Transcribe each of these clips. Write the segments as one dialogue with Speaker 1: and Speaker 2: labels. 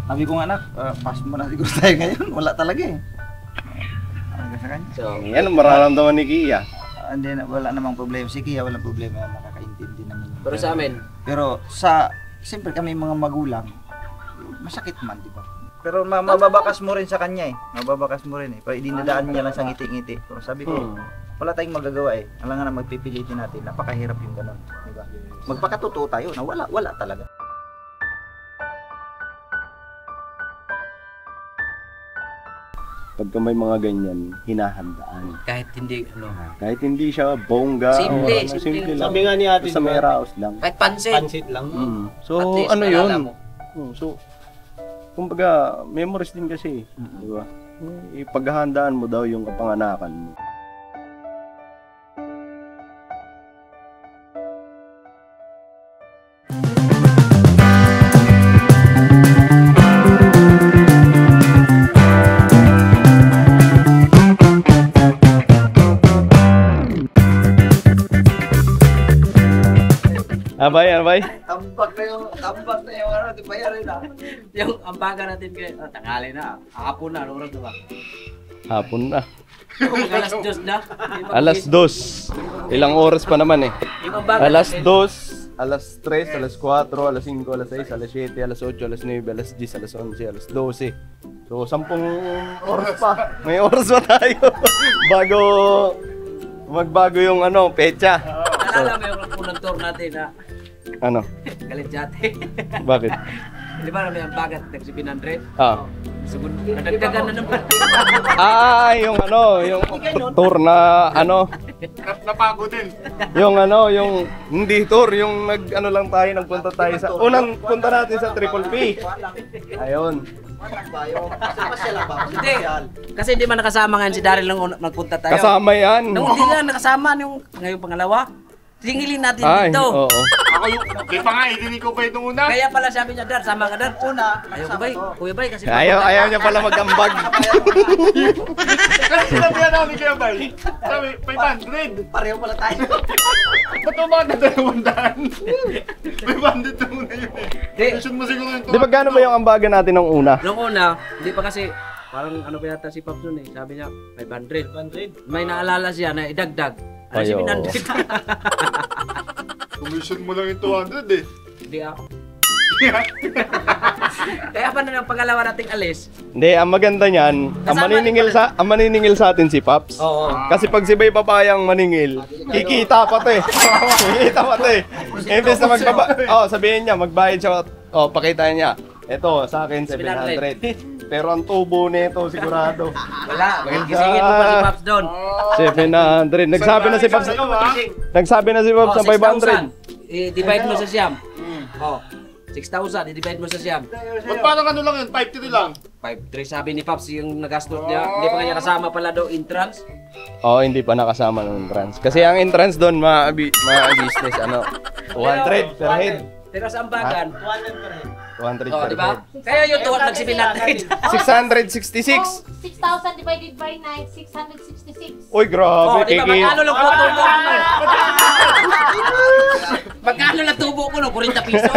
Speaker 1: Sabi ko nga anak, pass mo na siguro tayo ngayon. Wala talaga eh. Hanggang sa kanya.
Speaker 2: So, yan ang mararamdaman ni Kia.
Speaker 1: Hindi na, wala namang problema. Si Kia walang problema, makakaintindi naman.
Speaker 3: Pero sa amin,
Speaker 1: Pero siyempre kami mga magulang, masakit man, di ba? Pero mababakas mo rin sa kanya eh. Mababakas mo rin eh. Pero dinadaan niya lang sa ngiti-ngiti. Pero sabi ko, wala tayong magagawa eh. Alangan na magpipilitin natin. Napakahirap yung gano'n. Di ba? Magpakatotoo tayo na wala talaga.
Speaker 2: Pagka may mga ganyan, hinahandaan.
Speaker 3: kahit hindi, ano,
Speaker 2: Kahit hindi siya bongga.
Speaker 3: Simple,
Speaker 2: o
Speaker 3: simple.
Speaker 2: lang.
Speaker 4: Sabi nga ni ate,
Speaker 2: Sa may raos lang.
Speaker 3: kahit pansit.
Speaker 4: pansit lang.
Speaker 2: So,
Speaker 3: At least,
Speaker 2: ano
Speaker 3: naalala
Speaker 2: yun?
Speaker 3: mo.
Speaker 2: So, kumbaga, memories din kasi. Di ba? Ipaghahandaan mo daw yung kapanganakan mo. Abay, abay.
Speaker 1: Tambak na yung ano, di ba yan na?
Speaker 3: Yung ambaga natin kay tanghali na, hapon na, ano oras na ba?
Speaker 2: Hapon na.
Speaker 3: Alas 2 na.
Speaker 2: Alas 2. Ilang oras pa naman eh.
Speaker 3: Yung ambaga
Speaker 2: Alas
Speaker 3: natin,
Speaker 2: 2, alas 3, alas 4, alas 5, alas 6, alas 7, alas 8, alas 9, alas 10, alas 11, alas 12. So, 10 oras pa. May oras pa tayo. Bago magbago yung ano, pecha.
Speaker 3: naalala mo yung unang tour natin na
Speaker 2: Ano?
Speaker 3: galit jate.
Speaker 2: Bakit?
Speaker 3: Di ba may ambaga, taxi 700?
Speaker 2: Ah.
Speaker 3: Sugun, nadagdagan na naman.
Speaker 2: Yung ano, yung tour na ano.
Speaker 4: Napagod din.
Speaker 2: Yung ano, yung hindi tour, yung ano lang tayo, nagpunta tayo sa unang punta natin sa Triple P. Ayun.
Speaker 3: Hindi, kasi hindi man nakasama ngayon si Daryl nung nagpunta tayo.
Speaker 2: Kasama yan.
Speaker 3: Nung hindi nga nakasama yung ngayong pangalawa, tingilin natin
Speaker 2: Ay,
Speaker 3: dito.
Speaker 2: oo.
Speaker 4: Ako yung, di pa nga, hindi ko pa itong una.
Speaker 3: Kaya pala sabi niya, Dar, sama ka Dar. Una, ayaw ko bay, kuya bay, kasi
Speaker 2: Ayaw niya pala mag-ambag.
Speaker 4: Kasi sinabi na namin kaya ba? Sabi, 500.
Speaker 1: Pareho pala tayo.
Speaker 4: Ba't ba na 200? 500 na muna yun eh.
Speaker 3: Di.
Speaker 4: Question mo siguro yung
Speaker 2: Di ba gano'n ba yung ambagan natin nung una?
Speaker 3: Nung una, hindi pa kasi, parang ano pa yata si Pops nun eh, sabi niya, 500. May naalala siya na idagdag. Ano si
Speaker 2: Ayo.
Speaker 3: 700?
Speaker 4: Commission mo lang yung 200 eh.
Speaker 3: Hindi ako. Kaya pa na ng pangalawa nating alis.
Speaker 2: Hindi, ang maganda niyan, ang maniningil sa atin si Paps.
Speaker 3: Oo.
Speaker 2: Kasi pag si Bay Papayang maningil, kikita pa to eh. Kikita pa to eh. Imbes na sabihin niya, magbayad siya, pakita niya. Ito, sa akin 700. Pero ang tubo nito sigurado.
Speaker 3: Wala, gisingin mo pa si Pops doon.
Speaker 2: 700. Nagsabi na si Paps. Nagsabi na si Paps ng 500.
Speaker 3: I-divide mo sa siyam. Oh, 6,000, i-divide mo sa siyam.
Speaker 4: Ba't parang ano lang yun? 5-3 lang.
Speaker 3: 5,3 sabi ni Pops yung nagastos niya. Hindi pa kanya kasama pala daw entrance.
Speaker 2: Oo, hindi pa nakasama ng entrance. Kasi ang entrance doon, business, 200 per head.
Speaker 3: Pero sa ambagan,
Speaker 2: 200
Speaker 3: oh,
Speaker 2: per
Speaker 3: di ba?
Speaker 2: head.
Speaker 3: Kaya yung tuwag nag-700.
Speaker 2: 666.
Speaker 5: 6,000 divided by 9, 666.
Speaker 2: Uy,
Speaker 3: Oh,
Speaker 2: grabe.
Speaker 3: di ba? Magkano lang po tubo ko? Magkano lang tubo ko no? 40 piso.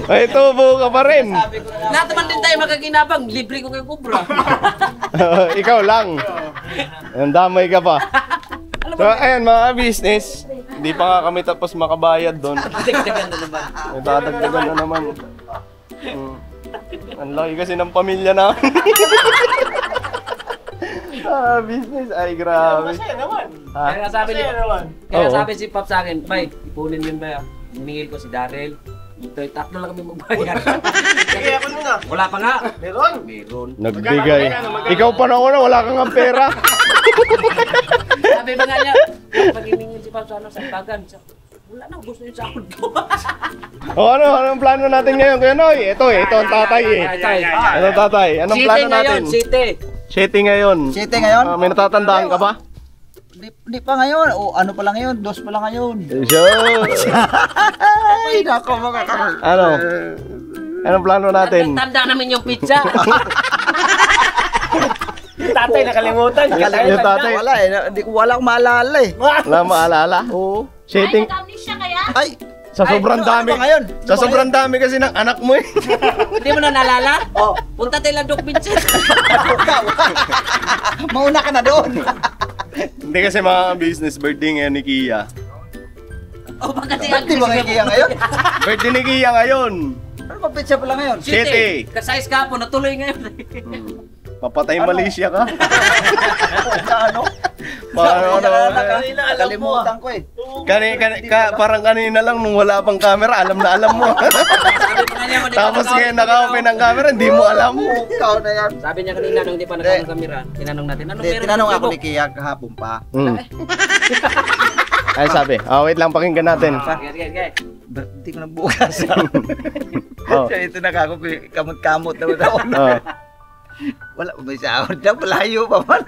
Speaker 2: Ay, tubo ka pa rin.
Speaker 3: Lahat naman din tayo magkaginabang. Libre ko kayo kubra.
Speaker 2: Ikaw lang. Ang damay ka pa. So, ayan mga business. Hindi pa nga kami tapos makabayad doon.
Speaker 3: Dagdagan na naman.
Speaker 2: May dadagdagan na naman. Ang laki kasi ng pamilya namin. Business. Ay, grabe.
Speaker 4: Masaya naman.
Speaker 3: Kaya sabi ni
Speaker 2: Oo.
Speaker 3: si Pop sa akin, Bay, ipunin mo yun ba? Hiningil ko si Daryl. Ito, tatlo lang kami magbayad.
Speaker 4: Sige, ako muna.
Speaker 3: Wala pa nga.
Speaker 4: Meron.
Speaker 3: Meron.
Speaker 2: Nagbigay. Ikaw pa na una, wala kang pera.
Speaker 3: Sabi ba nga niya, pag hiningil si Pop sa bagan, wala na, gusto yung sahod ko.
Speaker 2: Anong plano natin ngayon? Kaya Noy, ito ang tatay eh. Ito tatay. Anong plano natin?
Speaker 3: City.
Speaker 2: 7 ngayon.
Speaker 1: 7 ngayon?
Speaker 2: May natatandaan ka ba?
Speaker 1: Di pa ngayon. O ano pa lang ngayon? 2 pa lang ngayon.
Speaker 2: Sure.
Speaker 1: Ay, nako mga karol.
Speaker 2: Ano? Anong plano natin?
Speaker 3: Tanda namin yung pizza.
Speaker 4: Tatay, nakalimutan.
Speaker 2: Yung tatay.
Speaker 1: Wala eh. Wala akong maalala eh.
Speaker 2: Wala maalala?
Speaker 1: Oo.
Speaker 5: Ay,
Speaker 2: Setting.
Speaker 5: nag-amnesia kaya?
Speaker 1: Ay,
Speaker 2: Sa sobrang
Speaker 1: ano
Speaker 2: dami.
Speaker 1: ba ngayon?
Speaker 2: Sa sobrang dami kasi ng anak mo eh.
Speaker 3: Hindi mo na naalala?
Speaker 1: Oh.
Speaker 3: Punta tayo lang Doc Vincent.
Speaker 1: Mauna ka na doon.
Speaker 2: Hindi kasi mga business birthday ngayon ni Kia.
Speaker 3: O baka
Speaker 1: Hindi ba kay Kia ngayon?
Speaker 2: Birthday ni Kia ngayon.
Speaker 1: Ano ba pizza pala ngayon?
Speaker 2: City.
Speaker 3: Kasayos ka po, natuloy ngayon.
Speaker 2: Papatay Malaysia ka.
Speaker 1: Ano?
Speaker 2: Paano
Speaker 1: Nakalimutan ko eh.
Speaker 2: Parang kanina lang nung wala pang camera, alam na alam mo.
Speaker 3: Sabi pa nga niya, hindi pa
Speaker 2: Tapos
Speaker 3: naka-open
Speaker 2: ngayon naka-open ang camera, hindi mo alam.
Speaker 1: Ikaw na yan.
Speaker 3: Sabi niya kanina nung hindi pa naka-on kamera, tinanong natin, anong meron?
Speaker 1: Tinanong
Speaker 3: sa
Speaker 1: ako ni
Speaker 3: Facebook?
Speaker 1: Kia kahapon pa.
Speaker 2: Ay sabi, wait lang, pakinggan natin.
Speaker 3: Sige.
Speaker 1: Hindi ko nabukas.
Speaker 2: Oh.
Speaker 1: So ito na kako, kamot-kamot naman ako.
Speaker 2: Oh,
Speaker 1: Wala, may sahod na, malayo pa man.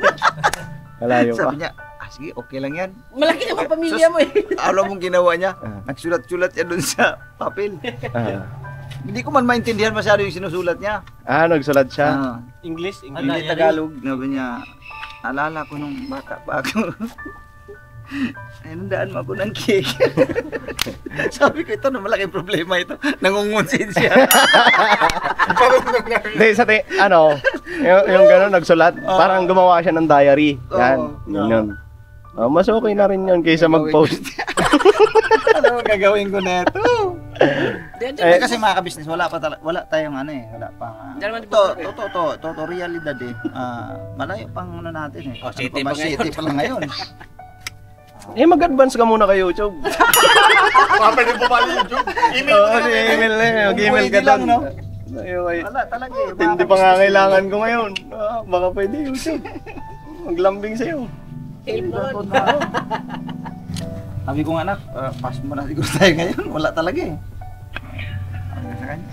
Speaker 2: malayo pa.
Speaker 1: Sabi niya, sige, okay lang yan.
Speaker 3: Malaki naman pamilya mo eh.
Speaker 1: Alam mong ginawa niya, nagsulat-sulat siya dun sa papel. Hindi ko man maintindihan masyado yung sinusulat niya.
Speaker 2: Nagsulat siya.
Speaker 3: English?
Speaker 1: Hindi Tagalog. Sabi niya, alala ko nung bata pa ako. Ay, nandaan mo ako ng cake. Sabi ko, ito na malaking problema ito. Nangungunsin siya.
Speaker 2: Hindi, yung gano'n nagsulat, parang gumawa siya ng diary. Yan, yun. Mas okay na rin yun kaysa mag-post.
Speaker 1: Ano gagawin ko na ito? Kasi mga kabisnes, wala tayong ano eh, wala pang to realidad eh. Malayo pang ano natin eh.
Speaker 3: City
Speaker 1: Ano
Speaker 3: pa ngayon.
Speaker 1: City pa lang ngayon.
Speaker 2: Mag-advance ka muna kay YouTube.
Speaker 4: Pwede po ba YouTube? Email mo na.
Speaker 2: Email na yun. Mag-email ka
Speaker 1: lang,
Speaker 2: doon.
Speaker 1: no?
Speaker 2: Ayun,
Speaker 1: Wala talaga eh.
Speaker 2: hindi pa nga kailangan ko ngayon. Baka pwede YouTube. Maglambing sa'yo.
Speaker 1: Sabi ko nga anak, pass mo na siguro tayo ngayon. Wala talaga eh.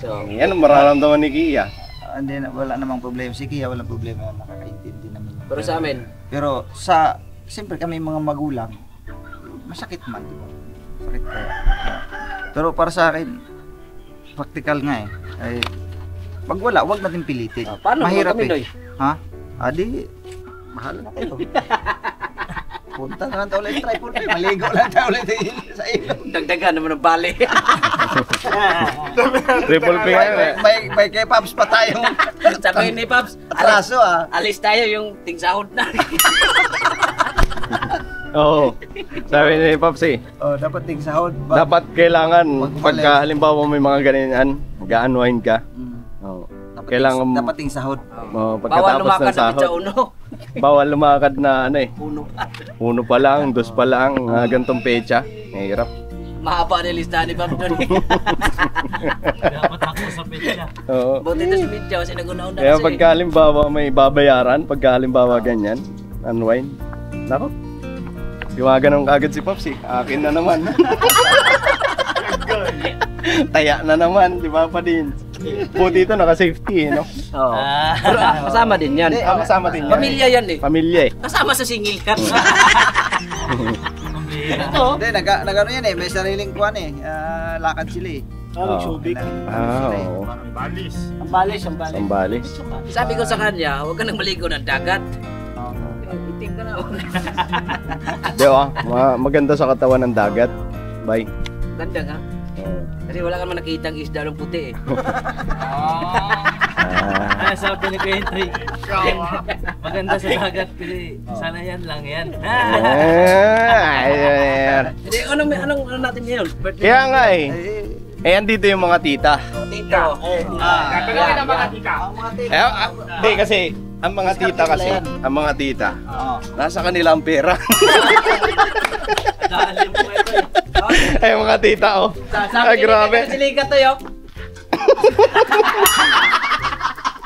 Speaker 3: So,
Speaker 2: Yan ang mararamdaman ni Kia.
Speaker 1: Hindi, wala namang problema. Si Kia walang problema. Nakakaintindi naman.
Speaker 3: pero sa amin,
Speaker 1: Pero siyempre kami mga magulang, masakit man, di ba? Sakit kaya. Pero para sa akin, practical nga eh. Ay, pag wala, huwag natin pilitin.
Speaker 3: paano
Speaker 1: Mahirap
Speaker 3: kami,
Speaker 1: eh.
Speaker 3: Noy?
Speaker 1: Ha? Adi, mahal na kayo. Punta na lang tayo ulit, try po na. Maligo lang tayo ulit sa ilog.
Speaker 3: Dagdagan naman ng bali.
Speaker 2: Triple P ngayon eh.
Speaker 1: May kay Pops pa tayong
Speaker 3: Sabihin ni Paps,
Speaker 1: atraso ah.
Speaker 3: alis tayo yung tingsahod na.
Speaker 2: Oo. Sabi ni Pops eh.
Speaker 1: Oh, dapat ting sahod.
Speaker 2: Dapat kailangan,
Speaker 1: Pag-
Speaker 2: pagka halimbawa may mga ganyan, mag-unwind ka.
Speaker 1: Mm.
Speaker 2: Oo.
Speaker 1: Dapat
Speaker 2: Kailangan
Speaker 1: dapat ting sahod.
Speaker 3: Bawal
Speaker 2: pagkatapos
Speaker 3: lumakad
Speaker 2: ng
Speaker 3: na sa
Speaker 2: sahod.
Speaker 3: uno.
Speaker 2: Bawal lumakad na ano eh.
Speaker 3: Uno pa.
Speaker 2: Uno pa lang, dos pa lang, gantong pecha. Mahirap.
Speaker 3: Mahaba na yung listahan ni Paps doon.
Speaker 6: Dapat ako sa petsa.
Speaker 2: Oo.
Speaker 3: Buti ito si Mitya kasi nag-una-una
Speaker 2: Kaya
Speaker 3: kasi.
Speaker 2: pagka halimbawa may babayaran, pagka halimbawa ganyan, unwind. Nako. Ganon kagad si Pops eh. Akin na naman. Taya na naman, di ba pa din? Buti ito naka-safety eh, no?
Speaker 3: Oo. Pero kasama din yan.
Speaker 2: Kasama din yan.
Speaker 3: Pamilya yan eh.
Speaker 2: Pamilya eh.
Speaker 3: Kasama sa singil cut.
Speaker 1: Hindi, nag-ano yan eh, may sariling kuwan eh. Lakad sila eh.
Speaker 2: Oo. Oo.
Speaker 4: Balis.
Speaker 6: Ang balis, ang balis.
Speaker 2: Sambalis.
Speaker 3: Sabi ko sa kanya, huwag ka nang maligo ng dagat. Iting ka na.
Speaker 2: Di ba? Maganda sa katawan ng dagat. Bye.
Speaker 3: Ganda nga. Kasi wala ka naman nakita ang isda ng puti eh.
Speaker 6: Ah, sabi ni Kuya Henry. Maganda sa dagat kasi sana yan lang yan.
Speaker 3: Hindi, anong natin ngayon? Birthday
Speaker 2: Kaya nga eh. Andito yung mga tita.
Speaker 3: Tito.
Speaker 4: Gagawin ang mga tika.
Speaker 2: Hindi kasi, ang mga tita kasi, ang mga tita, nasa kanila ang pera.
Speaker 6: Dahil po ito eh.
Speaker 2: Ay, mga tita oh. Ay, grabe.
Speaker 3: Silikat to yun.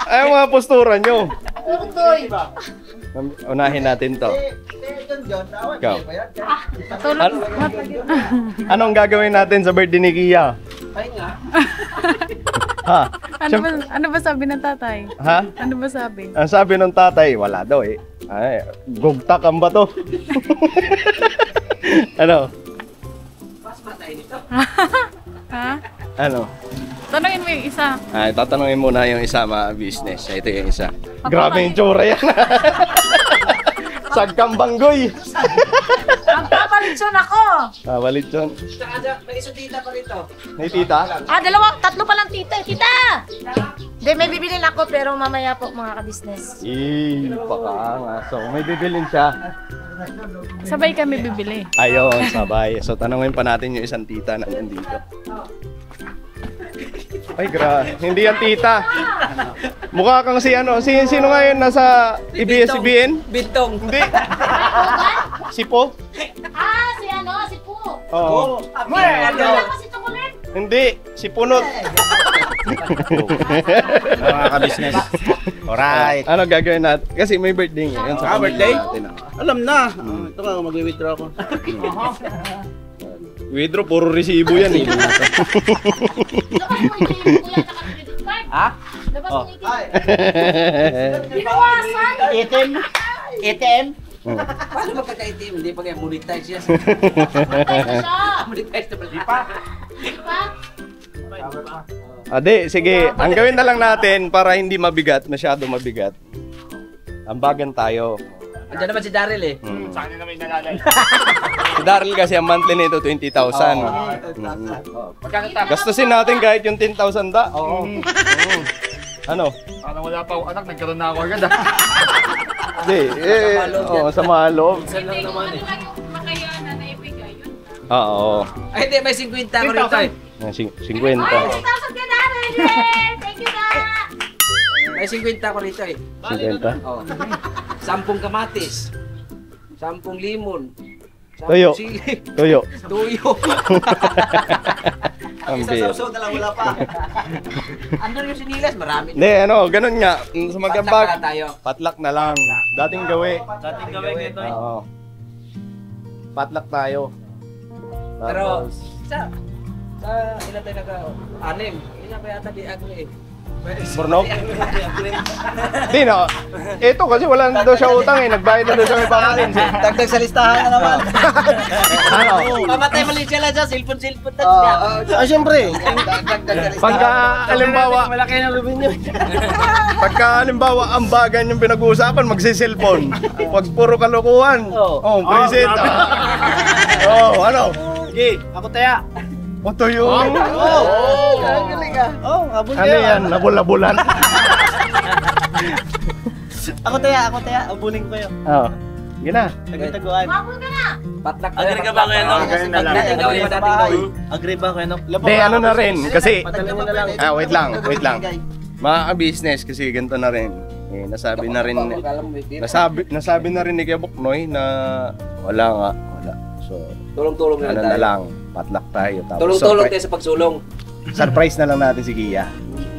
Speaker 2: Ay, mga postura nyo.
Speaker 5: Tutoy.
Speaker 2: Unahin natin to. Ikaw. Anong gagawin natin sa birthday ni Kia? Ha?
Speaker 7: Ano ba sabi ng tatay?
Speaker 2: Ha?
Speaker 7: Ano ba sabi?
Speaker 2: Ang sabi ng tatay, wala daw eh. Ay, gugtak ang bato. Ano?
Speaker 3: Mas matay nito.
Speaker 7: Ha?
Speaker 2: Ano?
Speaker 7: Tanungin mo yung isa.
Speaker 2: Ay, tatanungin muna yung isa mga business. Ito yung isa. Grabe yung tsura yan. Sagkang banggoy.
Speaker 5: Magpapalitsyon ako.
Speaker 2: Walit yun.
Speaker 3: Tsaka may isang tita pa rito.
Speaker 2: May tita?
Speaker 5: Tatlo pa lang tita. Tita! Hindi, may bibilin ako pero mamaya po mga ka-business.
Speaker 2: Baka nga. So, may bibilin siya.
Speaker 7: Sabay kami bibili.
Speaker 2: Ayun, sabay. So, tanongin pa natin yung isang tita na nandito. Ay, hindi yan tita. Mukha kang si ano. Sino nga yun nasa ABS-CBN?
Speaker 3: Bintong.
Speaker 2: Hindi. Si Po?
Speaker 5: Si si Po.
Speaker 2: Oo.
Speaker 5: Ano si Chocolate?
Speaker 2: Hindi. Si Punot.
Speaker 1: Mga ka-business. Alright.
Speaker 2: Ano gagawin natin? Kasi may birthday ngayon. Sa
Speaker 6: birthday?
Speaker 2: natin,
Speaker 6: Alam na. Ito nga, mag-withdraw ako.
Speaker 2: Withdraw, puro resibo yan eh.
Speaker 5: Labas mo yung kuya at credit card.
Speaker 6: Ha?
Speaker 5: Labas mo yung Binawasan.
Speaker 6: ATM?
Speaker 3: Paano magkaka-itim? Hindi pa kaya monetize siya.
Speaker 5: Monetize na siya.
Speaker 3: Monetize na pala.
Speaker 5: Di ba?
Speaker 2: Ade, sige. Ang gawin na lang natin para hindi mabigat, masyado mabigat. Ambagan tayo.
Speaker 3: Andiyan naman si Daryl eh.
Speaker 4: Saan na may nalalay?
Speaker 2: Si Daryl kasi ang monthly nito 20,000. Gastusin natin kahit yung 10,000 da. Oo. Ano?
Speaker 4: Parang wala pa akong anak, nagkaroon na ako agad
Speaker 2: Hindi, sa mga loob.
Speaker 3: Isa lang naman eh.
Speaker 7: Makayanan na ibigay yun.
Speaker 2: Oo.
Speaker 3: Ay hindi, may 50 ako rito eh.
Speaker 2: 50.
Speaker 5: 1,000 ka na rin. Yay! Thank you na.
Speaker 3: May 50 ako rito eh.
Speaker 2: 50.
Speaker 3: Oh. 10 kamatis. 10 limon. 10
Speaker 2: Tuyo.
Speaker 3: sili.
Speaker 2: Tuyo.
Speaker 3: Tuyo.
Speaker 2: Ang
Speaker 1: Isa
Speaker 2: bill.
Speaker 1: sausaw na lang, wala pa.
Speaker 3: Andun yung sinilas, marami.
Speaker 2: Hindi, ganun nga. Sa
Speaker 3: Patlak
Speaker 2: magambag,
Speaker 3: na tayo.
Speaker 2: patlak na lang. Dating gawi.
Speaker 6: Dating gawin ito eh.
Speaker 2: Oo. Patlak tayo.
Speaker 3: Pero
Speaker 2: Tapos,
Speaker 3: sa ilan tayo nag-anim? Ilan pa yata di agli eh.
Speaker 2: Burnog? Hindi na. Ito kasi wala na daw siya utang eh. Nagbayad na daw siya may pakatin.
Speaker 1: Dagdag sa listahan na naman.
Speaker 2: Ano?
Speaker 3: Pamatay mali siya lang siya, cellphone na siya.
Speaker 2: Siyempre.
Speaker 1: Dagdag sa listahan.
Speaker 2: Pagka, halimbawa,
Speaker 6: Malaki ng revenue.
Speaker 2: pagka, halimbawa, ambagan yung pinag-uusapan, magsiselfon. Pag puro kalokohan. Present. Ano?
Speaker 6: Sige, ako taya.
Speaker 2: Oto yung...
Speaker 1: Galing ah.
Speaker 6: Abol
Speaker 2: Ano yan? Nabula-bulan.
Speaker 6: Ako taya. Abulin ko kayo.
Speaker 2: Oo. Sige na.
Speaker 6: Nagtaguan.
Speaker 5: Mabul ka na.
Speaker 3: Patlak na.
Speaker 6: Agree ka ba ngayon?
Speaker 4: Ganun na lang.
Speaker 3: Dating gawin pa dating gawin.
Speaker 6: Agree ba kayo?
Speaker 2: Hindi, ano na rin. Kasi,
Speaker 6: Padala mo na lang.
Speaker 2: wait lang. Mga business kasi ganito na rin. Nasabi na rin nasabi na rin ni Kuya Buknoy na wala. So,
Speaker 3: Tulong-tulong na
Speaker 2: ano
Speaker 3: tayo.
Speaker 2: na lang, patlak tayo. Tapos
Speaker 3: Tulong-tulong tayo sa pagsulong.
Speaker 2: surprise na lang natin si Gia.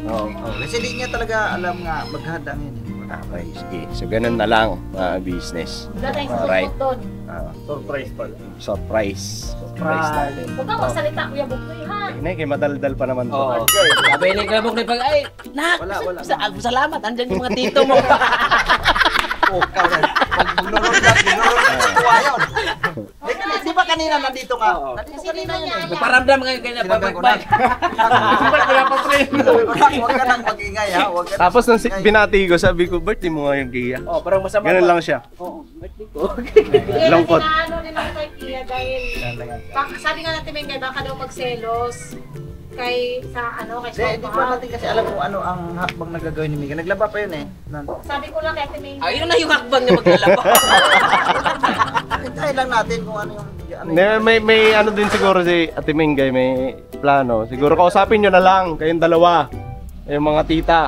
Speaker 2: Oo.
Speaker 1: Kasi di niya talaga alam nga maghadang yun.
Speaker 2: Okay, sige. So, ganun na lang, mga business.
Speaker 5: Dating sa
Speaker 2: Alright.
Speaker 5: tuktok doon.
Speaker 4: Surprise pala.
Speaker 2: Surprise natin.
Speaker 5: Huwag kang magsalita, Kuya Buknoy, ha?
Speaker 2: Kay madaldal pa naman to.
Speaker 3: Oo. Sabi ni Kuya Buknoy pag, ay, nak, salamat, andyan yung mga tito mo.
Speaker 1: Di ba kanina nandito nga?
Speaker 3: Oo.
Speaker 1: Nandito
Speaker 5: Kasi
Speaker 1: kanina
Speaker 5: di ba
Speaker 1: yun
Speaker 5: niya
Speaker 1: eh.
Speaker 5: yan?
Speaker 3: Paramdam ngayon kanya
Speaker 1: Sinabi ko na.
Speaker 3: pagbag.
Speaker 4: Wala pa pre.
Speaker 1: Huwag ka nang mag-ingay ha. Huwag ka nang
Speaker 2: Tapos nung
Speaker 1: mag-ingay.
Speaker 2: binati ko, sabi ko, birthday mo nga yung Gia.
Speaker 3: Oh, parang masama.
Speaker 2: Ganun lang siya.
Speaker 3: Oo, birthday ko.
Speaker 5: Kaya
Speaker 2: Lungkot.
Speaker 5: Ano din ako kay Kuya dahil sabi nga natin may baka daw magselos kay
Speaker 1: Di pa natin kasi alam kung ano ang hakbang nagagawin ni Mika. Naglaba pa yun eh.
Speaker 5: Sabi ko lang kay Ate May.
Speaker 3: Ah, yun na yung hakbang na maglalaba.
Speaker 1: Hintayin lang natin kung ano yung...
Speaker 2: May ano din siguro si Ate Mingay, may plano. Siguro kausapin nyo na lang, kayong dalawa. Yung mga tita.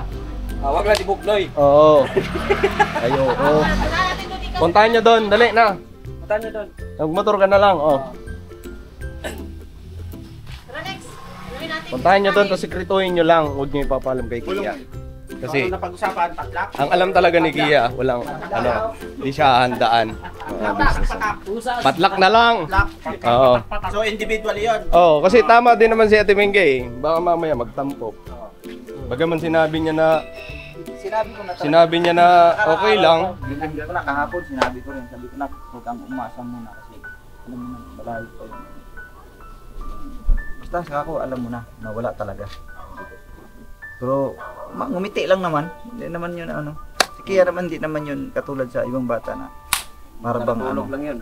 Speaker 3: Wag lang si Buknoy.
Speaker 2: Oo. Ayo. Puntahan nyo doon, dali na.
Speaker 3: Punta nyo doon.
Speaker 2: Magmotor ka na lang,
Speaker 5: Tara next. Gawin natin.
Speaker 2: Puntahan nyo doon, tapos sekretuhin nyo lang. Huwag nyo ipapalam kay Kia. Kasi
Speaker 6: napag-usapan, patlak.
Speaker 2: ang alam talaga ni Kia, walang hindi siya handaan. Patlak na lang. Oo.
Speaker 6: So individually yun.
Speaker 2: Oo, kasi tama din naman si Ate Mingay. Baka mamaya magtampok. Bagaman sinabi niya na okay lang.
Speaker 1: Sinabi ko na kahapon, sinabi ko rin. Sabi ko na, huwag kang umasa muna kasi alam mo na, malayo pa yun. Basta sa ako, alam mo na wala talaga. Pero, ngumiti lang naman. Hindi naman yun ano. Si Kia naman, hindi naman yun katulad sa ibang bata na Para bang ano.
Speaker 3: Tulog lang yun.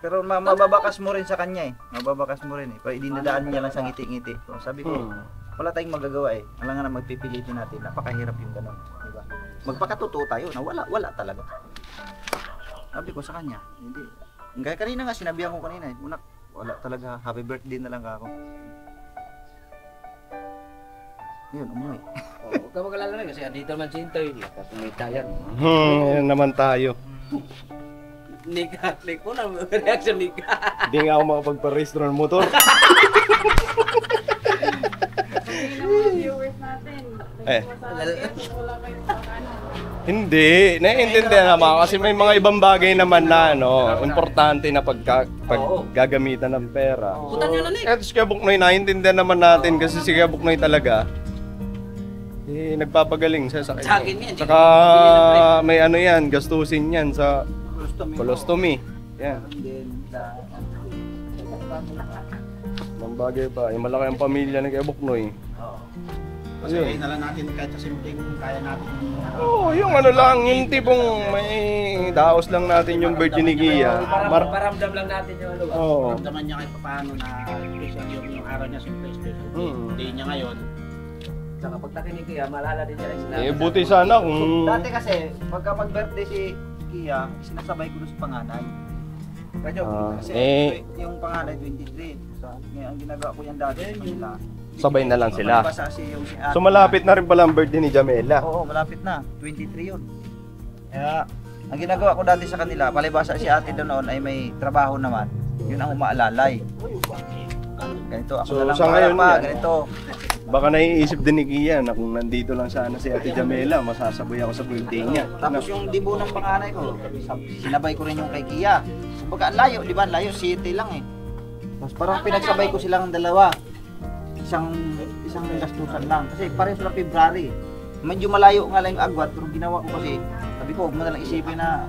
Speaker 1: Pero mababakas mo rin sa kanya eh. Mababakas mo rin eh. Pero dinadaan niya lang sa ngiti-ngiti. So, sabi ko, wala tayong magagawa eh. Alam nga na magpipilitin natin. Napakahirap yung gano'n. Diba? Magpakatotoo tayo na wala talaga. Sabi ko sa kanya, hindi. Kaya kanina nga, sinabihan ko kanina eh. Unak, wala talaga. Happy birthday na lang ako. Yun, umuwi.
Speaker 3: Huwag ka mag-alala rin kasi andito naman si Intoy. Kumita yan.
Speaker 2: Yan naman tayo.
Speaker 3: Nika, ko na reaction Nika.
Speaker 2: Hindi nga ako makapagpa-restro ng motor.
Speaker 7: Hindi naman viewers natin.
Speaker 2: Eh.
Speaker 7: Wala kayong ano.
Speaker 2: Hindi, naiintindihan naman kasi may mga ibang bagay naman na importante na paggagamitan ng pera.
Speaker 3: Putan nyo na Nick.
Speaker 2: Eto si Kuya Buknoy, naiintindihan naman natin kasi si Kuya Buknoy talaga nagpapagaling siya sa
Speaker 3: Sa akin yan.
Speaker 2: Saka may ano yan, gastusin yan sa colostomy. Yan. Ang bagay pa, yung malaki ang pamilya ni Kuya Buknoy.
Speaker 1: Kasi na lang natin kahit sa simpleng kaya natin.
Speaker 2: Oo, yung ano lang, yung tipong may daos lang natin yung Virgin ni Gia.
Speaker 3: Paramdam lang natin yung ano.
Speaker 2: Oo.
Speaker 8: Ramdaman niya kahit paano na special yung araw niya sa PlayStation. Day niya ngayon.
Speaker 3: Saka pag nakinig kaya, maalala din niya rin sila.
Speaker 2: Eh, buti sana kung...
Speaker 1: Dati kasi, pagka mag-birthday si Kia, sinasabay ko doon sa panganay. Kaya kasi yung panganay 23. So, ngayon, ang ginagawa ko yan dati sa kanila.
Speaker 2: Sabay na lang sila.
Speaker 1: Palibasa kasi yung si ate
Speaker 2: So malapit na rin pala ang birthday ni Jamela.
Speaker 1: Oo, malapit na. 23 yun. Kaya, ang ginagawa ko dati sa kanila, palibasa si ate doon noon ay may trabaho naman. Yun ang umaalalay. Ganito, ako
Speaker 2: So,
Speaker 1: na lang
Speaker 2: sa ngayon
Speaker 1: pa,
Speaker 2: yan,
Speaker 1: ganito.
Speaker 2: Baka naiisip din ni Gia na kung nandito lang sana si Ate Jamela, masasaboy ako sa birthday niya.
Speaker 1: Tapos yung dibo ng panganay ko, sinabay ko rin yung kay Kia. Kumbaga, ang layo, di ba? Ang layo, city lang eh. Tapos parang pinagsabay ko silang dalawa. Isang gastusan lang. Kasi pareho sila February. Medyo malayo nga lang yung agwat, pero ginawa ko kasi, sabi ko, huwag mo na lang isipin na,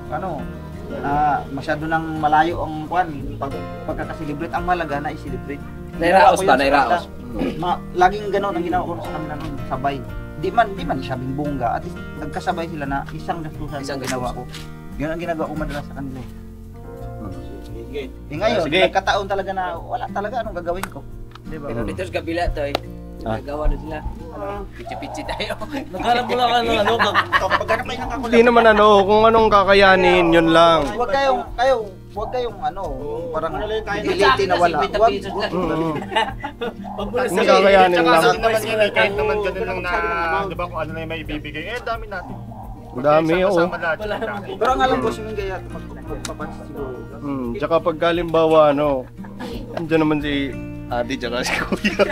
Speaker 1: masyado nang malayo ang pagkakaselebrate. Ang malaga na i-celebrate.
Speaker 3: Nairaos ba? Nairaos.
Speaker 1: Laging gano'n ang ginawa ko sa kanila nun, sabay. Di man sabing bongga, at least nagkasabay sila na isang gastusan ang ginawa ko. Yun ang ginagawa ko madalas sa kanila. Ngayon, nagkataon talaga na wala talaga anong gagawin ko. Diba?
Speaker 3: Pero dito sa kabila to eh. Nagawa na sila. Pichi-pichi tayo.
Speaker 6: Naghanap mo lang ano,
Speaker 1: Kapag ganap kayo ng
Speaker 2: Hindi naman kung anong kakayanin, yun lang.
Speaker 1: Huwag kayong parang diliti na wala. Huwag.
Speaker 2: Kung kakayanin lang.
Speaker 4: Kasi naman yun eh, kahit naman ganun lang na, di ba kung ano na yung may ibibigay, dami natin.
Speaker 2: Ang dami, oo.
Speaker 4: Sama-sama lahat yung dami.
Speaker 1: Pero ang alam ko, si Mingay at magpapansin siguro.
Speaker 2: Tsaka pagkalimbawa, andyan naman si Ate tsaka si Kuya.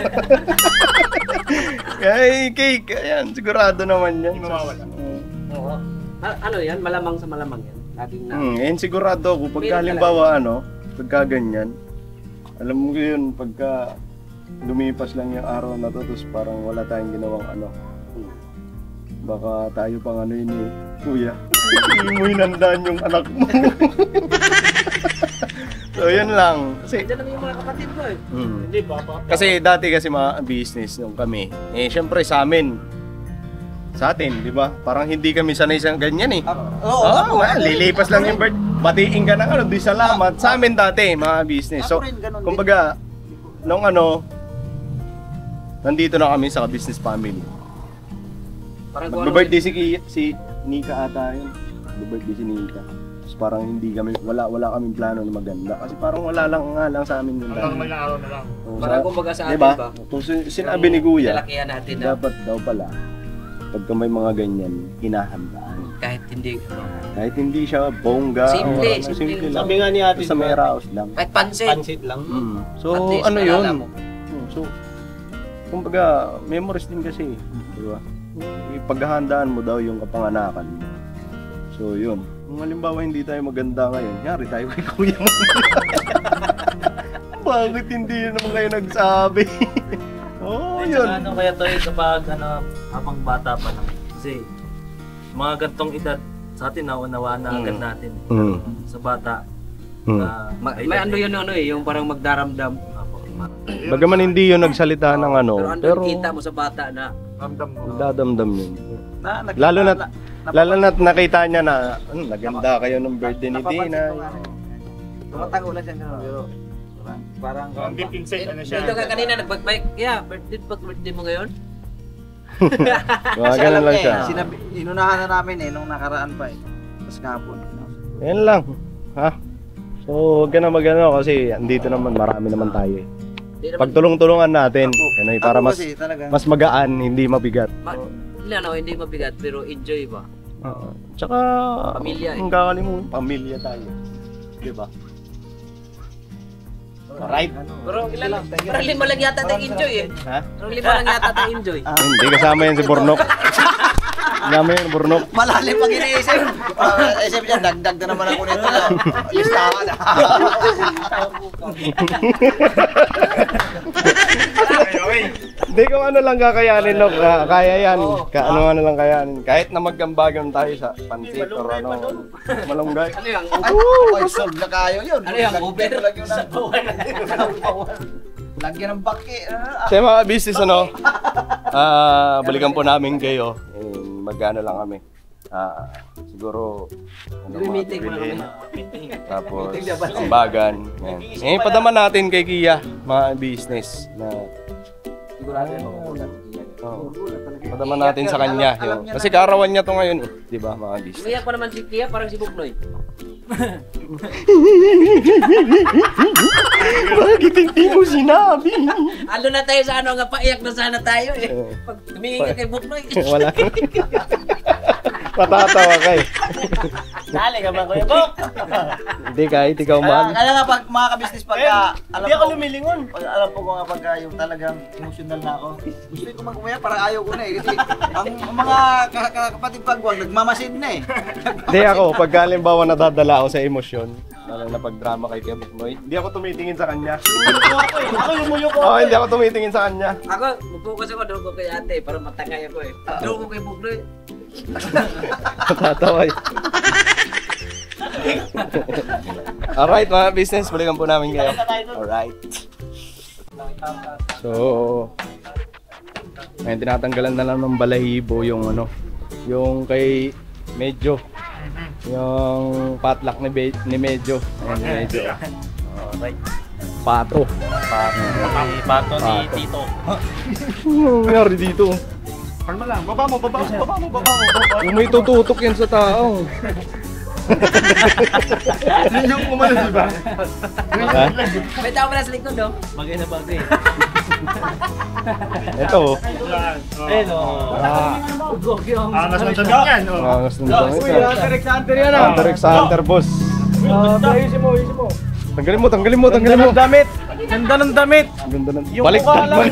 Speaker 2: Kaya cake, ayan, sigurado naman yan.
Speaker 3: Oo. Ano yan? Malamang sa malamang yan. Laging na.
Speaker 2: Yan sigurado ako, pagkalimbawa, pagka ganyan, alam mo yun, pagka lumipas lang yung araw na to, tapos parang wala tayong ginawang baka tayo pang yun eh, Kuya, hindi mo hinandaan yung anak mo. So yan lang. Kasi,
Speaker 3: Diyan naman yung mga kapatid ko eh.
Speaker 4: Hindi ba?
Speaker 2: kasi dati mga business nung kami, syempre sa amin, sa atin, di ba? Parang hindi kami sanay sa ganyan eh. Oo, lilipas lang yung bird. Batiin ka ng di salamat. Sa amin dati, mga business. So,
Speaker 1: Ako rin, ganun din.
Speaker 2: kumbaga, nung nandito na kami sa business family.
Speaker 3: Parang
Speaker 2: Mag-birthday si Nika ata yun. Mag-birthday si Nika. Tapos parang hindi kami, wala kaming plano na maganda. Kasi parang wala lang sa amin yung
Speaker 4: Hanggang may araw na lang.
Speaker 3: Parang kumbaga sa atin
Speaker 2: diba?
Speaker 3: ba?
Speaker 2: Kung sinabi ni Kuya,
Speaker 3: Lalakihan natin na
Speaker 2: dapat daw pala, pagka may mga ganyan, hinahandaan.
Speaker 3: kahit hindi.
Speaker 2: Kahit hindi siya bongga.
Speaker 3: Simple,
Speaker 2: o
Speaker 3: simple.
Speaker 2: lang.
Speaker 8: Sabi nga ni ate,
Speaker 2: Sa may raos lang.
Speaker 3: Kahit pansit.
Speaker 8: pansit lang.
Speaker 2: So,
Speaker 3: At least,
Speaker 2: ano
Speaker 3: naalala
Speaker 2: yun?
Speaker 3: mo.
Speaker 2: So, kumbaga, memories din kasi. Di ba? Ipaghahandaan mo daw yung kapanganakan mo. So, yun. Kung halimbawa hindi tayo maganda ngayon, yari tayo kay Kuya mo. Bakit hindi naman kayo nagsabi? Yun.
Speaker 6: Ano kaya to kapag habang bata pa lang. Kasi mga gantong edad sa atin naunawaan na agad natin. Sa bata.
Speaker 3: May ano yun yung parang magdaramdam.
Speaker 2: Bagaman hindi yun nagsalita ng
Speaker 3: Pero
Speaker 2: pero
Speaker 3: kita mo sa bata na
Speaker 4: Ramdam mo.
Speaker 2: dadamdam yun.
Speaker 1: Na,
Speaker 2: Lalo na Lalo na't nakita niya na naganda kayo ng birthday ni Dina.
Speaker 1: Tumatago lang siya gano'n, pero parang
Speaker 4: Deep inside, ano siya.
Speaker 3: Dito ka kanina nagbike. Yeah, birthday mo ngayon?
Speaker 2: Mga ganun lang siya.
Speaker 1: Inunahan na namin nung nakaraan pa Tapos ngapon.
Speaker 2: Yan lang. Ha? So, huwag ka na mag-ano kasi andito naman, marami naman tayo Pagtulong-tulungan natin. Ano, para mas magaan, hindi mabigat.
Speaker 3: Hindi mabigat pero enjoy ba?
Speaker 2: Tsaka,
Speaker 3: Pamilya
Speaker 2: ang kakalimutan, pamilya tayo. Diba? Alright.
Speaker 3: Pero parang 5 lang yata tayo enjoy
Speaker 2: Ha?
Speaker 3: Parang 5 lang yata tayo enjoy.
Speaker 2: Hindi kasama yan si Burnok. Kasama yan Burnok.
Speaker 1: Malalim pag iniisip. Isip niya, dagdag na naman ako nito. Listahan na.
Speaker 2: Hindi ko ano lang kakayanin, no? Kaya yan. Ano lang kayanin. Kahit na magkambagan tayo sa pansit or ano, malunggay.
Speaker 3: Ano yung
Speaker 1: Ay, solve na kayo yun.
Speaker 3: Ano yung Uber?
Speaker 1: Lagyan ng baki.
Speaker 2: Sa mga business, ano, balikan po namin kayo. Mag-ano lang kami. Siguro,
Speaker 3: meeting mo
Speaker 2: bilhin. Tapos, kambagan. Padama natin kay Kia, mga business na padama natin sa kanya. Kasi kaarawan niya to ngayon di ba mga business?
Speaker 3: Umiyak pa naman si Kia, parang si Buknoy.
Speaker 2: Bakit hindi mo sinabi?
Speaker 3: Ano na tayo sa ano nga paiyak na sana tayo Pag tumingin ka kay Buknoy.
Speaker 2: Wala. Patatawa ka
Speaker 6: Dali ka ba, Kuya Bok?
Speaker 2: Hindi kahit ikaw man.
Speaker 1: Kaya nga pag mga kabisnes pagka
Speaker 6: Hindi ako lumilingon.
Speaker 1: alam ko nga pagka yung talagang emotional na ako. Gusto ko mag-umiyak parang ayaw ko na kasi ang mga kapatid pagwang nagmamasid na
Speaker 2: Hindi ako, pag halimbawa nadadala ako sa emosyon, lalo na pag-drama kay Kevin Noy, hindi ako tumitingin sa kanya.
Speaker 6: Ako lumuyok ko.
Speaker 2: Hindi ako tumitingin sa kanya.
Speaker 3: Ako, mag-focus ako doon ko kay ate para matangay ako Doon ko kay Buknoy.
Speaker 2: Natatawa Alright mga business, balikan po namin kayo. Alright. So, ngayon tinatanggalan na lang ng balahibo yung ano, yung kay Medyo. Yung potluck ni Medyo. Ayan, Medyo. Alright. Pato.
Speaker 6: Pato ni Tito.
Speaker 2: Ano nangyari dito?
Speaker 4: Kalma lang, baba mo.
Speaker 2: Yung may tututok yan sa tao.
Speaker 4: Yun yung umano, di ba?
Speaker 2: Ha?
Speaker 3: May tao pala sa likod
Speaker 6: Bagay na bagay.
Speaker 2: Ito.
Speaker 6: Ayun o.
Speaker 4: Angas ng damit yan.
Speaker 2: Angas ng damit.
Speaker 4: Hunter x Hunter yan
Speaker 2: Hunter x Hunter, boss.
Speaker 4: Ayusin mo.
Speaker 2: Tanggalin mo.
Speaker 4: Damit. Ganda ng damit.
Speaker 2: Ganda ng baliktad mo.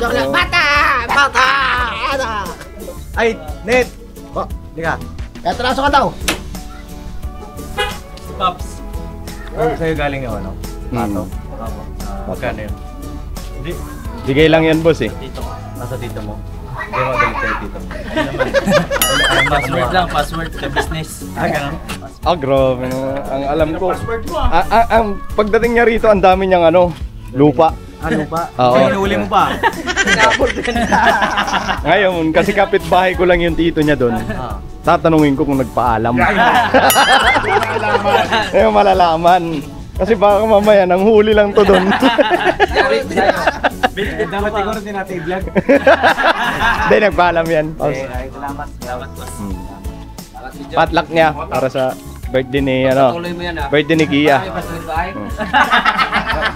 Speaker 1: Bata! Ay, Net! Di ka. Kaya taraso ka daw.
Speaker 6: Pops.
Speaker 8: Sa'yo galing yung ano?
Speaker 2: Pato.
Speaker 8: Magkano yun?
Speaker 2: Bigay lang yan, boss eh.
Speaker 6: Tito.
Speaker 8: Nasa tito mo. Hindi mo galit sa'yo tito mo.
Speaker 6: Password lang, password ka business.
Speaker 8: Ganun?
Speaker 2: Grabe. Ang alam ko. Ang pagdating niya rito, ang dami niyang ano, lupa.
Speaker 8: Ano pa?
Speaker 2: Oo.
Speaker 8: Inuuli mo pa?
Speaker 2: Ngayon, kasi kapitbahay ko lang yung tito niya doon. Tatanungin ko kung nagpaalam. Ngayon malalaman. Kasi baka mamaya nang huli lang to doon.
Speaker 8: Dapat siguro din natin i-vlog.
Speaker 2: Hindi, nagpaalam yan.
Speaker 6: Salamat, boss.
Speaker 2: Potluck niya para sa birthday ni
Speaker 3: Tuloy mo yan
Speaker 2: birthday ni Gia.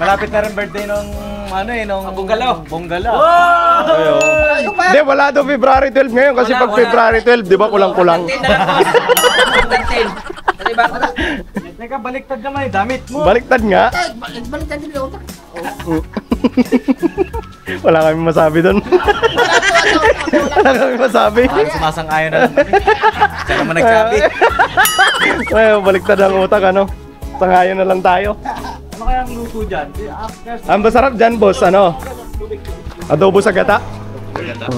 Speaker 8: Malapit na rin birthday nung Bonggalaw.
Speaker 2: Hindi, wala daw February 12 ngayon kasi pag February 12, di ba kulang-kulang?
Speaker 8: Teka, baliktad naman damit mo.
Speaker 2: Baliktad nga.
Speaker 1: Baliktad din ako.
Speaker 2: Wala kami masabi doon. Wala kami masabi.
Speaker 8: Sumasang-ayon na naman eh. Siya naman nagsabi.
Speaker 2: Ngayon, baliktad ang utak, ano? Sangayon na lang tayo.
Speaker 8: Ano kaya ang luto dyan?
Speaker 2: Ang masarap dyan, boss, ano? Adobo sa gata.
Speaker 8: Hindi pa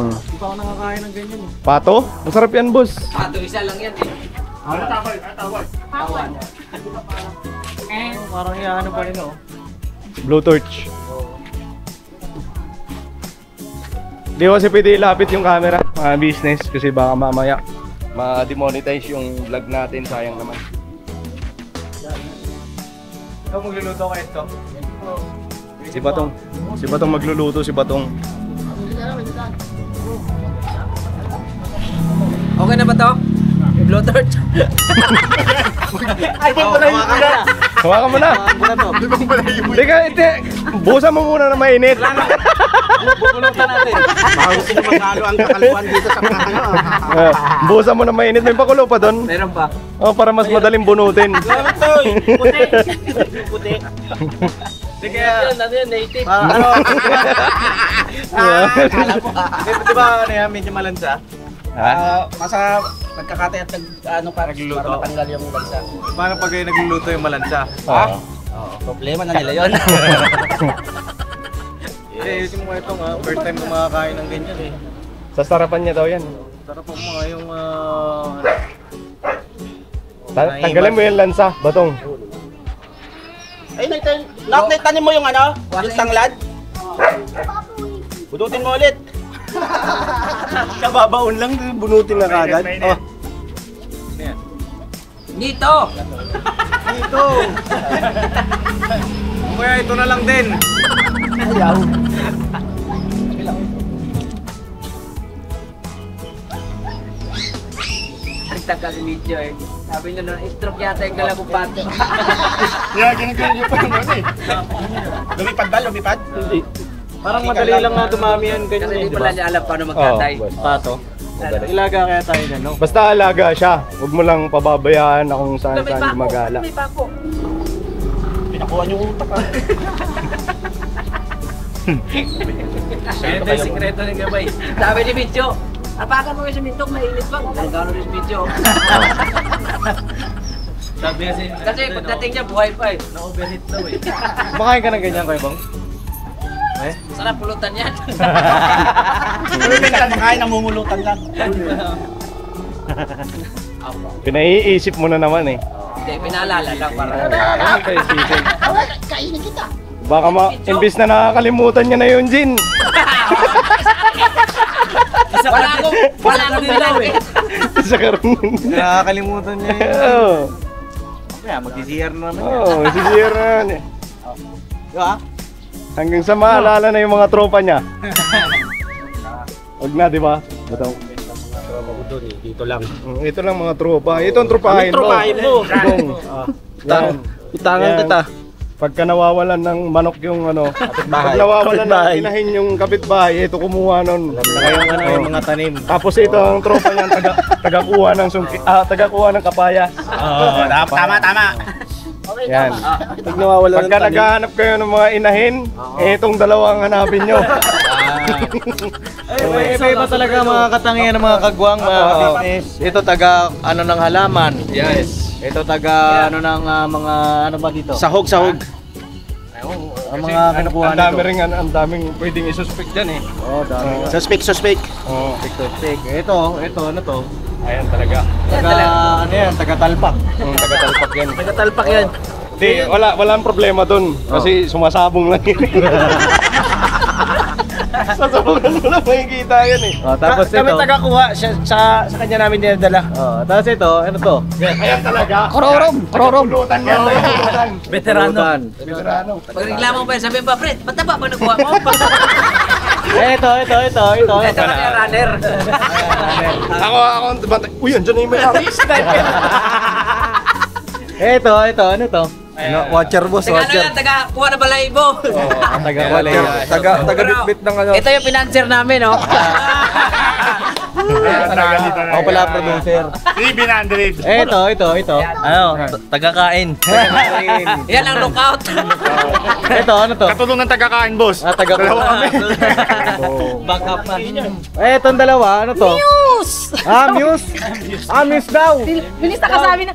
Speaker 8: ako nakakain ng ganyan eh.
Speaker 2: Pato? Masarap yan, boss.
Speaker 3: Pato, isa lang yan
Speaker 8: Parang ano pa rin oh.
Speaker 2: Blue torch. Di kasi pwede ilapit yung camera, mga business, kasi baka mamaya ma-demonetize yung vlog natin, sayang naman. Ikaw magluluto kayo ito? Si Batong magluluto, si Batong.
Speaker 3: Okay na ba to? Blowtorch. Ay,
Speaker 2: Hawakan mo na!
Speaker 4: Libang pala yung
Speaker 2: Teka, buhusan mo muna na mainit.
Speaker 3: Bubulutan natin.
Speaker 8: Baka gusto nyo magkalo ang kakaluan dito sa ano.
Speaker 2: Buhusan mo na mainit. May pakulo pa doon.
Speaker 3: Meron pa.
Speaker 2: Oh, para mas madaling bunutin.
Speaker 8: Puti. Puti.
Speaker 3: Sige, ano yun, native.
Speaker 8: Ano? Kala ko. Di ba ano yan, medyo malansa? Masa nagkakatay at ano para matanggal yung lansa.
Speaker 2: Paano pag kayo nagluluto yung malansa?
Speaker 8: Oo, problema na nila yun.
Speaker 2: Ayusin mo ito nga, first time ko makakain ng ganyan eh. Sa sarapan niya daw yan. Sarap mo nga yung... Tanggalin mo yung lansa, Batong.
Speaker 8: Ay, nakitanin mo yung ano? Yung tanglad? Budutin mo ulit.
Speaker 2: Kababaon lang, bunutin na kagad. Oh.
Speaker 3: Dito!
Speaker 2: Dito! Kaya ito na lang din.
Speaker 8: Ayaw.
Speaker 3: Nagtaka si Mityo eh. Sabi niya na, stroke yata yung galabong bato.
Speaker 4: Yeah, ginagawa niyo pa naman eh.
Speaker 8: Lumipad ba? Lumipad?
Speaker 2: Hindi. Parang madali lang na dumami yan ganyan.
Speaker 3: Kasi hindi pala niya alam paano magkatay.
Speaker 2: Pato. Ilaga kaya tayo na, no? Basta alaga siya. Huwag mo lang pababayaan na kung saan gumagala.
Speaker 3: May pako.
Speaker 8: Pinakuha niyo utak ah.
Speaker 3: Ito yung sikreto ng gabay. Sabi ni Mityo, apakan mo yung simintok, mainit ba? Nagkano rin si Mityo.
Speaker 6: Sabi
Speaker 3: Kasi pagdating niya, buhay pa eh.
Speaker 6: na-overheat daw eh.
Speaker 2: Kumakain ka ng ganyan, Kuya Bong?
Speaker 3: Sarap pulutan yan.
Speaker 8: Lumipad kain, namumulutan lang.
Speaker 2: Pinaiisip mo na naman eh.
Speaker 3: Hindi, pinaalala lang para.
Speaker 8: Kainin kita.
Speaker 2: Baka imbis na nakakalimutan niya na yun, Jin.
Speaker 3: Wala akong dilaw eh.
Speaker 2: Sa karoon.
Speaker 4: Nakakalimutan niya yun.
Speaker 2: Oo.
Speaker 8: Kaya mag-CR na naman.
Speaker 2: Oo, sisira na yan eh.
Speaker 8: Diba?
Speaker 2: Hanggang sa maalala na yung mga tropa niya. Huwag na, di ba? Batong.
Speaker 8: Dito lang.
Speaker 2: Ito lang mga tropa. Ito ang tropahin mo.
Speaker 8: Tropahin mo.
Speaker 2: Bong. Yan.
Speaker 8: Itangan
Speaker 2: Yan.
Speaker 8: kita.
Speaker 2: Pagka nawawalan ng manok yung ano, pag nawawalan ng inahin yung kapitbahay, ito kumuha nun.
Speaker 8: Yung mga tanim.
Speaker 2: Tapos ito ang tropa niyan, tagakuha ng sungki, tagakuha ng kapaya.
Speaker 8: Oo, tama.
Speaker 2: Yan.
Speaker 8: Pag nawawalan
Speaker 2: Pagka naghahanap kayo ng mga inahin, itong dalawang hanapin nyo.
Speaker 1: Iba talaga mga katangian ng mga kagwang, mga business. Ito taga ano ng halaman.
Speaker 2: Yes.
Speaker 1: Ito taga ano ng mga ano ba dito?
Speaker 8: Sahog.
Speaker 1: Ang mga kinukuha
Speaker 2: Ang dami
Speaker 1: nito.
Speaker 2: rin, ang daming pwedeng isuspect dyan eh.
Speaker 1: Oh, dami.
Speaker 8: Suspect.
Speaker 2: Oo.
Speaker 1: Tik. Ito ano to?
Speaker 2: Ayan talaga.
Speaker 1: Ano yan? Taga talpak.
Speaker 2: Taga-talpak yan.
Speaker 3: Nagatalpak yan.
Speaker 2: Di, walang problema dun. Kasi sumasabong lang yun. Sasabungan mo lang makikita yan eh.
Speaker 1: Oh, tapos
Speaker 8: Kami
Speaker 1: ito.
Speaker 8: tagakuha sa kanya namin dinadala.
Speaker 1: Oh, tapos ito, ano to?
Speaker 2: Ayan talaga.
Speaker 8: Kororom.
Speaker 2: Pulutan yan. Pulutan.
Speaker 3: Veterano.
Speaker 2: Veterano.
Speaker 3: Pag reklamo pa yan, sabihin pa, Fred, ba't na ba nakuha mo?
Speaker 1: Ito.
Speaker 3: Ito kasi runner.
Speaker 2: Ako ang bantay. Uy, andyan na yung may-ari.
Speaker 1: Ito, ano to? Watcher boss,
Speaker 3: Taga ano yan, taga kuha na balahibo.
Speaker 2: Taga-bitbit ng ano.
Speaker 3: Ito yung financer namin, oh.
Speaker 1: Ako pala producer.
Speaker 4: 300.
Speaker 1: Ito.
Speaker 6: Ano, taga-kain.
Speaker 3: Yan ang lookout.
Speaker 1: Ito, ano to?
Speaker 4: Katulong ng tagakain, boss.
Speaker 1: Taga
Speaker 4: Dalawa kami.
Speaker 6: Backup na.
Speaker 1: Itong dalawa, ano to? Muse! Muse daw!
Speaker 5: Bilis na kasabi na.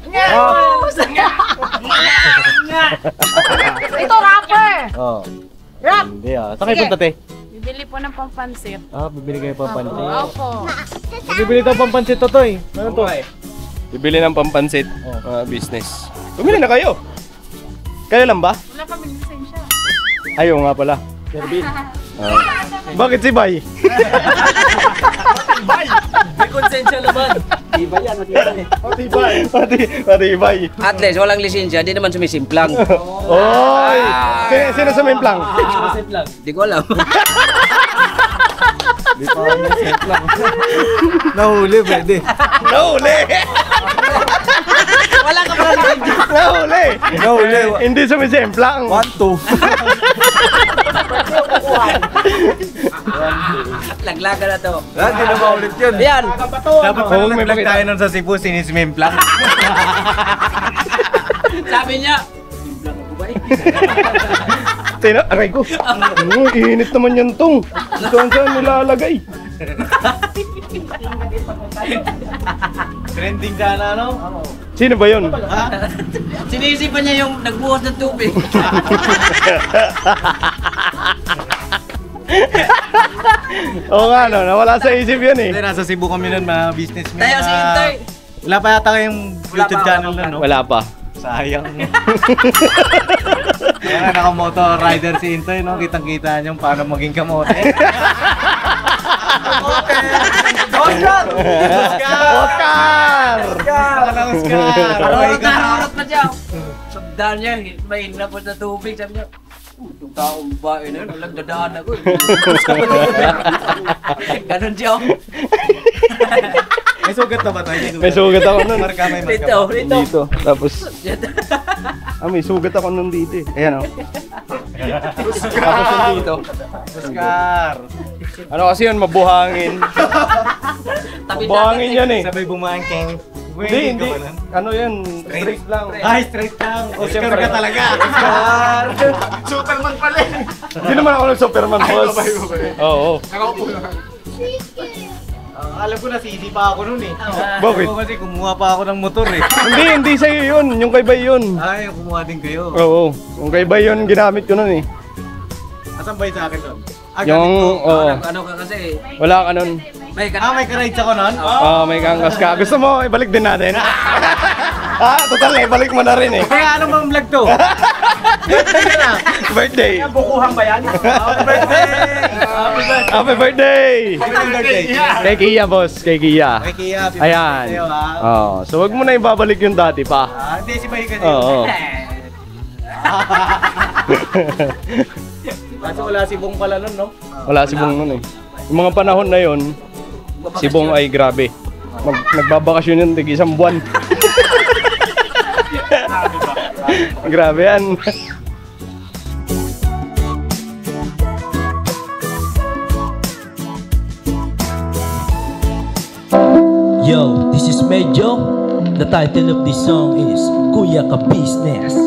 Speaker 5: Ito, rapper!
Speaker 1: Oh.
Speaker 5: Rap!
Speaker 1: Hindi ah. Saan kayo punta, te?
Speaker 7: Bibili po ng pampansit.
Speaker 1: Bibili kayo pampansit.
Speaker 7: Opo.
Speaker 1: Bibili daw pampansit to, toy. Ano to?
Speaker 2: Bibili ng pampansit. Business. Bumili na kayo. Kayo lang ba?
Speaker 7: Wala kami lisensya.
Speaker 2: Ayaw nga pala.
Speaker 1: Service.
Speaker 2: Bakit si Bay?
Speaker 3: May konsensya naman.
Speaker 8: Iba yan, matibay.
Speaker 2: Pati Bay.
Speaker 3: At least, walang lisensya, di naman sumisimplang.
Speaker 2: Oy! Sino sumimplang?
Speaker 3: Di ko alam.
Speaker 1: Nahuli, pwede.
Speaker 2: Nahuli!
Speaker 3: Wala ka pala lisensya.
Speaker 2: Nahuli!
Speaker 1: Nahuli.
Speaker 2: Hindi sumisimplang.
Speaker 1: 1-2.
Speaker 3: Laglaga na to.
Speaker 1: Hindi na maulit yun.
Speaker 3: Yan.
Speaker 1: Dapat pala nag-vlog tayo nun sa Cebu, sinismimplang.
Speaker 3: Sabi niya, simplang ako ba
Speaker 2: Aray ko. Init naman yan tong. Saan nilalagay?
Speaker 1: Trending ka na, no?
Speaker 2: Sino ba yun?
Speaker 3: Sinisipan niya yung nagbuhos ng tubig.
Speaker 2: Oo nga, no? Nawala sa isip yun eh.
Speaker 1: Hindi, nasa Cebu kami nun, mga businessmen.
Speaker 3: Tayo si Intoy.
Speaker 1: Wala pa yata kayong YouTube channel na, no?
Speaker 2: Wala pa.
Speaker 1: Sayang. Kaya naka-motor rider si Intoy, no? Kitang-kita niyong paano maging kamote. Oscar!
Speaker 2: Oscar!
Speaker 1: Oscar!
Speaker 3: Harot na siya. Sabdaan niya, may inapos na tubig. Sabi niya, itong taong bae na yun, walang dadaan ako. Ganon siya.
Speaker 1: May sugat na ba tayo?
Speaker 2: May sugat ako nun.
Speaker 1: Marka, may marka.
Speaker 3: Dito, dito.
Speaker 2: Dito. Tapos, may sugat ako nun dito eh. Ayan o. Tapos yun dito.
Speaker 1: Oscar!
Speaker 2: Ano kasi yun, mabuhangin. Mabuhangin yan eh.
Speaker 1: Sabay bumangking.
Speaker 2: Hindi. Ano yan, straight lang.
Speaker 1: Ay, straight lang. Oscar
Speaker 2: Siyempre.
Speaker 1: ka talaga. Oscar! Superman pala.
Speaker 2: Hindi naman ako ng Superman, boss. Oo.
Speaker 4: Nakaupo na.
Speaker 1: Alam ko na, sisi pa ako nun eh.
Speaker 2: Bakit?
Speaker 1: Ako kasi kumuha pa ako ng motor eh.
Speaker 2: Hindi sa'yo yun. Yung kay Bay yun.
Speaker 1: Ay, kumuha din kayo.
Speaker 2: Oo. Yung kay Bay yun, ginamit ko nun eh.
Speaker 1: Asan ba yung sa akin nun?
Speaker 2: Yung, oo.
Speaker 3: Ano ka kasi,
Speaker 2: Wala ka nun.
Speaker 3: may
Speaker 1: May ka-rides ako nun?
Speaker 2: May kangkas ka. Gusto mo, ibalik din natin. Total, ibalik mo na rin eh.
Speaker 1: Kaya ano bang vlog to?
Speaker 2: Birthday.
Speaker 8: Bukuhan ba yan?
Speaker 2: Happy birthday! Kay Kia, boss. Kay Kia.
Speaker 1: Kay Kia,
Speaker 2: Ayan.
Speaker 1: sa'yo ha.
Speaker 2: Oh, so wag mo na ibabalik yung dati pa.
Speaker 1: Hindi, si Bay kasi.
Speaker 2: Oo.
Speaker 1: Kasi wala si Bong pala nun, no?
Speaker 2: Wala si Bong nun eh. Yung mga panahon na yun, si Bong ay grabe. Nagbabakasyon yun, tig isang buwan. Grabe yan.
Speaker 9: Yo, this is Medyo. The title of this song is Kuya Ka Business.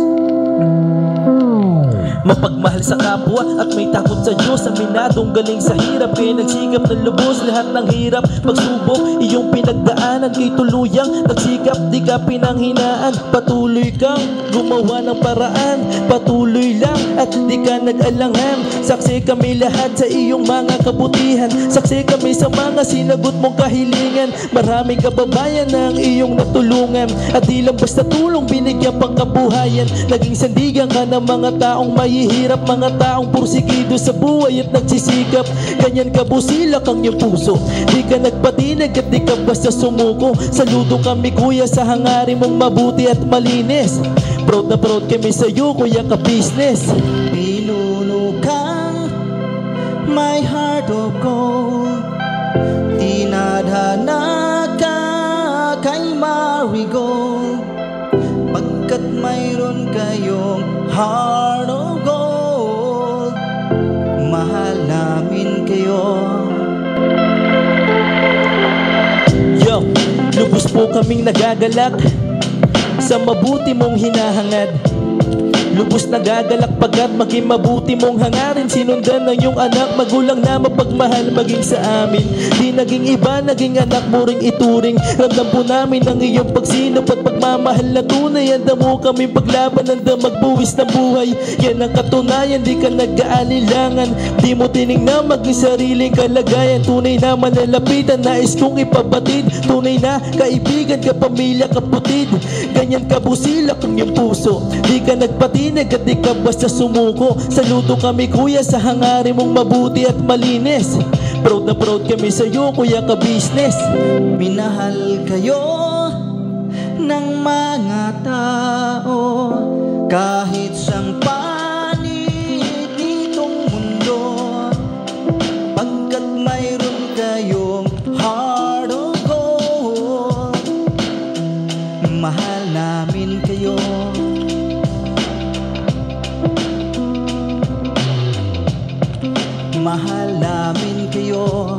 Speaker 9: Mapagmahal sa kapwa at may takot sa Diyos. Aminadong galing sa hirap, kaya nagsikap ng lubos. Lahat ng hirap, pagsubok, iyong pinagdaanan. Kay tuluyang nagsikap, di ka pinanghinaan. Patuloy kang gumawa ng paraan. Patuloy lang at di ka nag-alangan. Saksi kami lahat sa iyong mga kabutihan. Saksi kami sa mga sinagot mong kahilingan. Maraming kababayan na ang iyong natulungan. At di lang basta tulong, binigyan pang kabuhayan. Naging sandigan ka ng mga taong mahihirap, mga taong pursigido sa buhay at nagsisikap. Ganyan ka busilak ang iyong puso, di ka nagpatinag at di ka basta sumuko. Saludo kami kuya sa hangarin mong mabuti at malinis. Proud na proud kami sa iyo, Kuya Ka Business. Pinunukang my heart of gold, tinadhana ka kay Marigold. Pagkat mayroon kayong heart of gold, mahal namin kayo. Yo, lubos po kaming nagagalak sa mabuti mong hinahangad. Lubos nagagalak pagkat maging mabuti mong hangarin. Sinundan ng iyong anak, magulang na mapagmahal maging sa amin. Di naging iba, naging anak mo ring ituring. Ramdam po namin ang iyong pagsinop at pagmahal pagmamahal na tunay. Handa mo kaming paglaban, handa magbuwis ng buhay. Yan ang katunayan, di ka nag-aalilangan. Di mo tinignan maging sariling kalagayan. Tunay na malalapitan, nais kong ipabatid. Tunay na kaibigan, kapamilya, kaputid. Ganyan kabusilak ang iyong puso. Di ka nagpatinag at di ka basta sumuko. Saludo kami kuya sa hangarin mong mabuti at malinis. Proud na proud kami sa'yo kuya ka-business.
Speaker 10: Minahal kayo ng mga tao kahit sang panig nitong mundo, pagkat mayroon kayong heart of gold. Mahal namin kayo. Mahal namin kayo.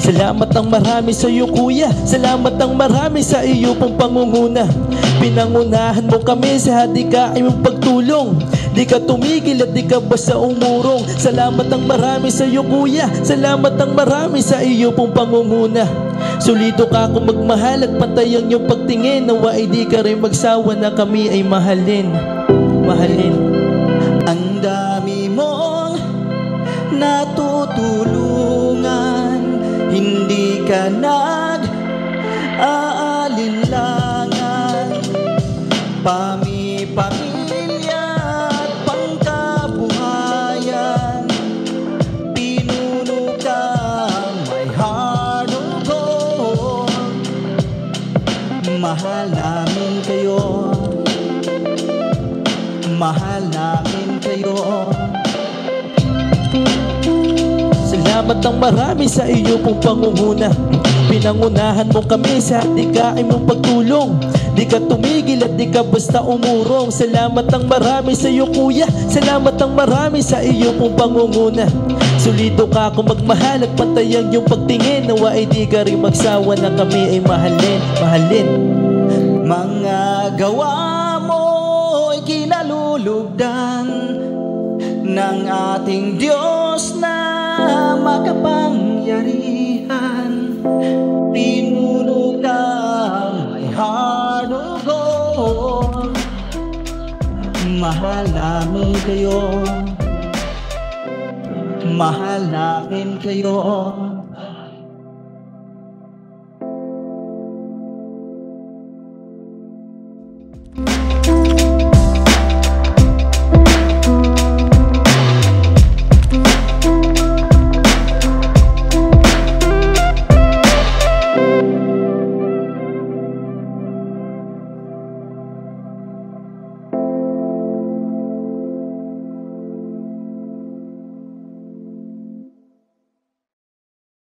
Speaker 9: Salamat ang marami sa iyo kuya, salamat ang marami sa iyo pong pangunguna. Pinangunahan mo kami sa hadikain mong pagtulong. Di ka tumigil at di ka basta umurong. Salamat ang marami sa iyo kuya, salamat ang marami sa iyo pong pangunguna. Solido ka kung magmahal at pantay ang iyong pagtingin. Nawa ay di ka rin magsawa na kami ay mahalin. Mahalin.
Speaker 10: Ang dami mong natutulungan, hindi ka nag-aalinlangan. Pamilya at pangkabuhayan, pinuno kang may heart of gold. Mahal namin kayo. Mahal namin kayo.
Speaker 9: Salamat ang marami sa iyo pong pangunguna. Pinangunahan mo kami sa hadikain mong pagtulong. Di ka tumigil at di ka basta umurong. Salamat ang marami sa iyo kuya, salamat ang marami sa iyo pong pangunguna. Solido ka kung magmahal at pantay ang iyong pagtingin. Nawa ay di ka rin magsawa na kami ay mahalin. Mahalin.
Speaker 10: Mga gawa mo'y kinalulugdan ng ating Diyos na makapangyarihan. Pinuno kang may heart of gold. Mahal namin kayo. Mahal namin kayo.